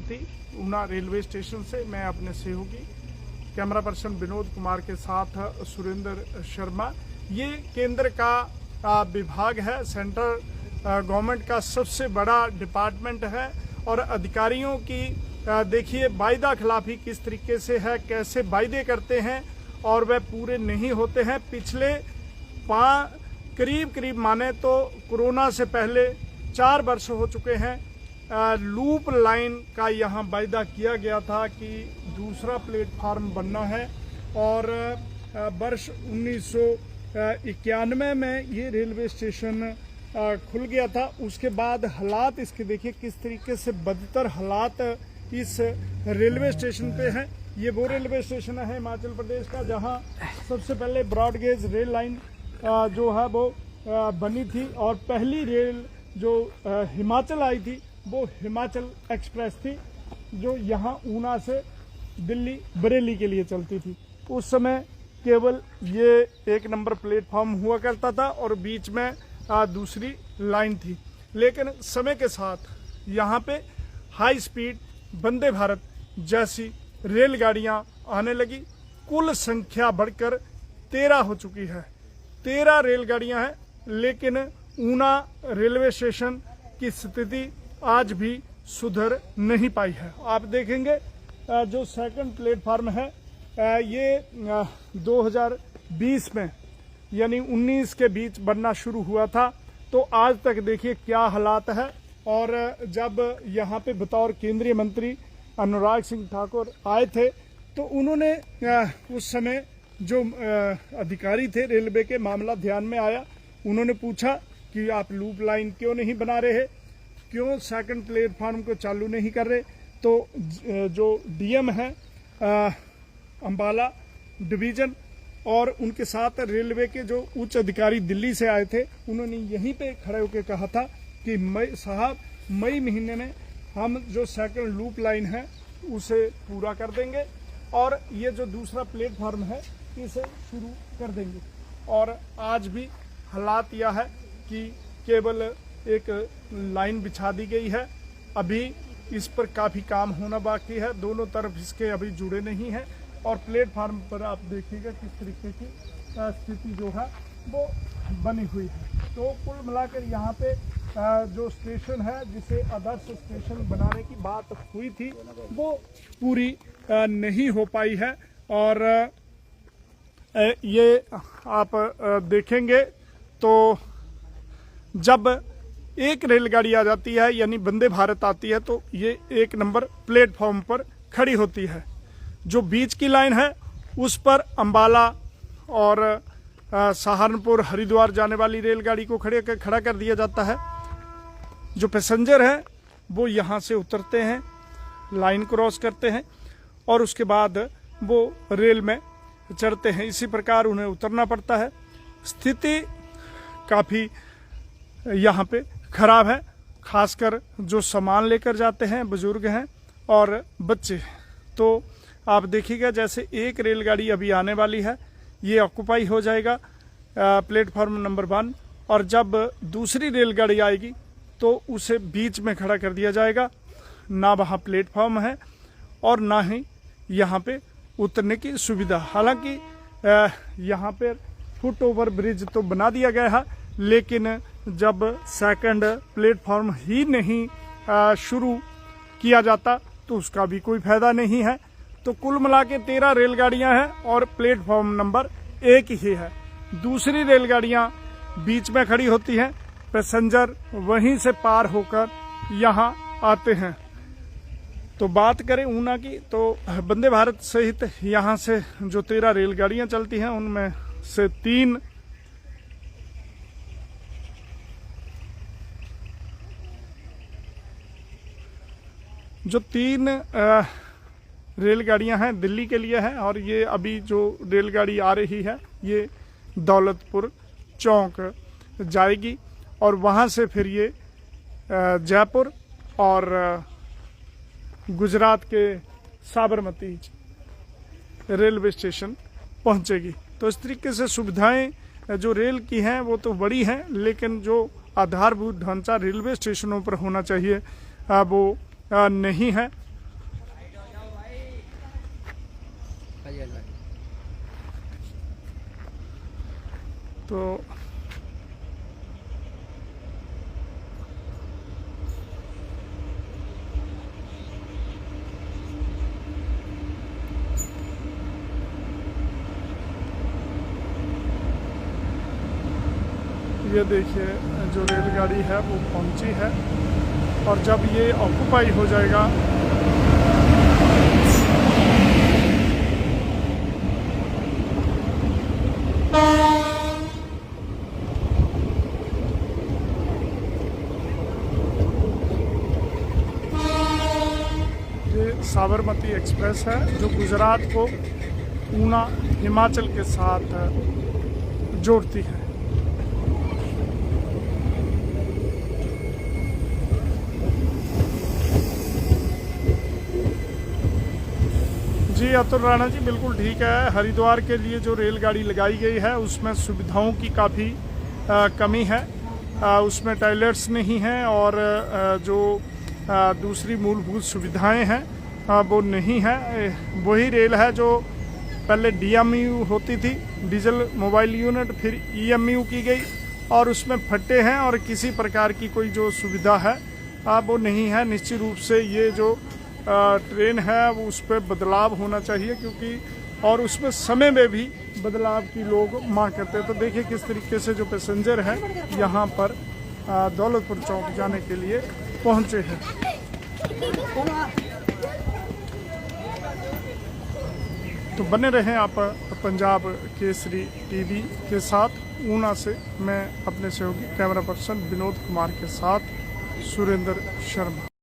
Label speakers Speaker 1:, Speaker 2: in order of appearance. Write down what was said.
Speaker 1: थी Una railway station से। मैं अपने सहयोगी कैमरा पर्सन विनोद कुमार के साथ सुरेंद्र शर्मा। ये केंद्र का विभाग है, सेंट्रल गवर्नमेंट का सबसे बड़ा डिपार्टमेंट है और अधिकारियों की देखिए वायदा खिलाफी किस तरीके से है, कैसे वायदे करते हैं और वह पूरे नहीं होते हैं। पिछले करीब माने तो कोरोना से पहले 4 वर्ष हो चुके हैं। लूप लाइन का यहाँ वायदा किया गया था कि दूसरा प्लेटफार्म बनना है और वर्ष 1991 में ये रेलवे स्टेशन खुल गया था। उसके बाद हालात इसके देखिए किस तरीके से बदतर हालात इस रेलवे स्टेशन पे हैं। ये वो रेलवे स्टेशन है हिमाचल प्रदेश का जहां सबसे पहले ब्रॉड गेज रेल लाइन जो है वो बनी थी और पहली रेल जो हिमाचल आई थी वो हिमाचल एक्सप्रेस थी जो यहां ऊना से दिल्ली बरेली के लिए चलती थी। उस समय केवल ये 1 नंबर प्लेटफॉर्म हुआ करता था और बीच में दूसरी लाइन थी। लेकिन समय के साथ यहाँ पे हाई स्पीड वंदे भारत जैसी रेलगाड़ियाँ आने लगी। कुल संख्या बढ़कर 13 हो चुकी है। 13 रेलगाड़ियाँ हैं, लेकिन ऊना रेलवे स्टेशन की स्थिति आज भी सुधर नहीं पाई है। आप देखेंगे जो सेकंड प्लेटफार्म है ये 2020 में यानी 19 के बीच बनना शुरू हुआ था, तो आज तक देखिए क्या हालात है। और जब यहाँ पे बतौर केंद्रीय मंत्री अनुराग सिंह ठाकुर आए थे तो उन्होंने उस समय जो अधिकारी थे रेलवे के, मामला ध्यान में आया। उन्होंने पूछा कि आप लूप लाइन क्यों नहीं बना रहे, क्यों सेकंड प्लेटफार्म को चालू नहीं कर रहे। तो जो डीएम है अंबाला डिवीजन और उनके साथ रेलवे के जो उच्च अधिकारी दिल्ली से आए थे, उन्होंने यहीं पे खड़े होकर कहा था कि मई महीने में हम जो सेकंड लूप लाइन है उसे पूरा कर देंगे और ये जो दूसरा प्लेटफार्म है इसे शुरू कर देंगे। और आज भी हालात यह है कि केवल एक लाइन बिछा दी गई है, अभी इस पर काफ़ी काम होना बाकी है। दोनों तरफ इसके अभी जुड़े नहीं हैं और प्लेटफार्म पर आप देखिएगा किस तरीके की स्थिति जो है वो बनी हुई है। तो कुल मिलाकर यहाँ पे जो स्टेशन है जिसे आदर्श स्टेशन बनाने की बात हुई थी वो पूरी नहीं हो पाई है। और ये आप देखेंगे तो जब एक रेलगाड़ी आ जाती है यानी वंदे भारत आती है तो ये 1 नंबर प्लेटफॉर्म पर खड़ी होती है। जो बीच की लाइन है उस पर अंबाला और सहारनपुर हरिद्वार जाने वाली रेलगाड़ी को खड़ा कर दिया जाता है। जो पैसेंजर हैं वो यहाँ से उतरते हैं, लाइन क्रॉस करते हैं और उसके बाद वो रेल में चढ़ते हैं। इसी प्रकार उन्हें उतरना पड़ता है। स्थिति काफ़ी यहाँ पे खराब है, खासकर जो सामान लेकर जाते हैं, बुजुर्ग हैं और बच्चे। तो आप देखिएगा जैसे एक रेलगाड़ी अभी आने वाली है, ये ऑक्यूपाई हो जाएगा प्लेटफॉर्म नंबर 1 और जब दूसरी रेलगाड़ी आएगी तो उसे बीच में खड़ा कर दिया जाएगा। ना वहाँ प्लेटफॉर्म है और ना ही यहाँ पे उतरने की सुविधा। हालांकि यहाँ पे फुट ओवर ब्रिज तो बना दिया गया है, लेकिन जब सेकंड प्लेटफॉर्म ही नहीं शुरू किया जाता तो उसका भी कोई फायदा नहीं है। तो कुल मिला के 13 रेलगाड़ियां हैं और प्लेटफॉर्म नंबर 1 ही है। दूसरी रेलगाड़ियां बीच में खड़ी होती हैं, पैसेंजर वहीं से पार होकर यहां आते हैं। तो बात करें ऊना की तो वंदे भारत सहित यहां से जो 13 रेलगाड़ियां चलती हैं उनमें से 3 रेलगाड़ियां हैं दिल्ली के लिए है और ये अभी जो रेलगाड़ी आ रही है ये दौलतपुर चौक जाएगी और वहां से फिर ये जयपुर और गुजरात के साबरमती रेलवे स्टेशन पहुंचेगी। तो इस तरीके से सुविधाएं जो रेल की हैं वो तो बड़ी हैं, लेकिन जो आधारभूत ढांचा रेलवे स्टेशनों पर होना चाहिए वो नहीं है। तो ये देखिए जो रेलगाड़ी है वो पहुंची है, और जब ये ऑक्यूपाई हो जाएगा ये साबरमती एक्सप्रेस है जो गुजरात को ऊना हिमाचल के साथ जोड़ती है। जी अतुल राणा जी, बिल्कुल ठीक है। हरिद्वार के लिए जो रेलगाड़ी लगाई गई है उसमें सुविधाओं की काफ़ी कमी है। उसमें टॉयलेट्स नहीं हैं, और जो दूसरी मूलभूत सुविधाएं हैं वो नहीं है। वही रेल है जो पहले DMU होती थी, डीजल मोबाइल यूनिट, फिर EMU की गई, और उसमें फट्टे हैं और किसी प्रकार की कोई जो सुविधा है वो नहीं है। निश्चित रूप से ये जो ट्रेन है वो उस पर बदलाव होना चाहिए, क्योंकि और उसमें समय में भी बदलाव की लोग मांग करते हैं। तो देखिए किस तरीके से जो पैसेंजर हैं यहाँ पर दौलतपुर चौक जाने के लिए पहुँचे हैं। तो बने रहें आप पंजाब केसरी TV के साथ। ऊना से मैं अपने सहयोगी कैमरा पर्सन विनोद कुमार के साथ सुरेंद्र शर्मा।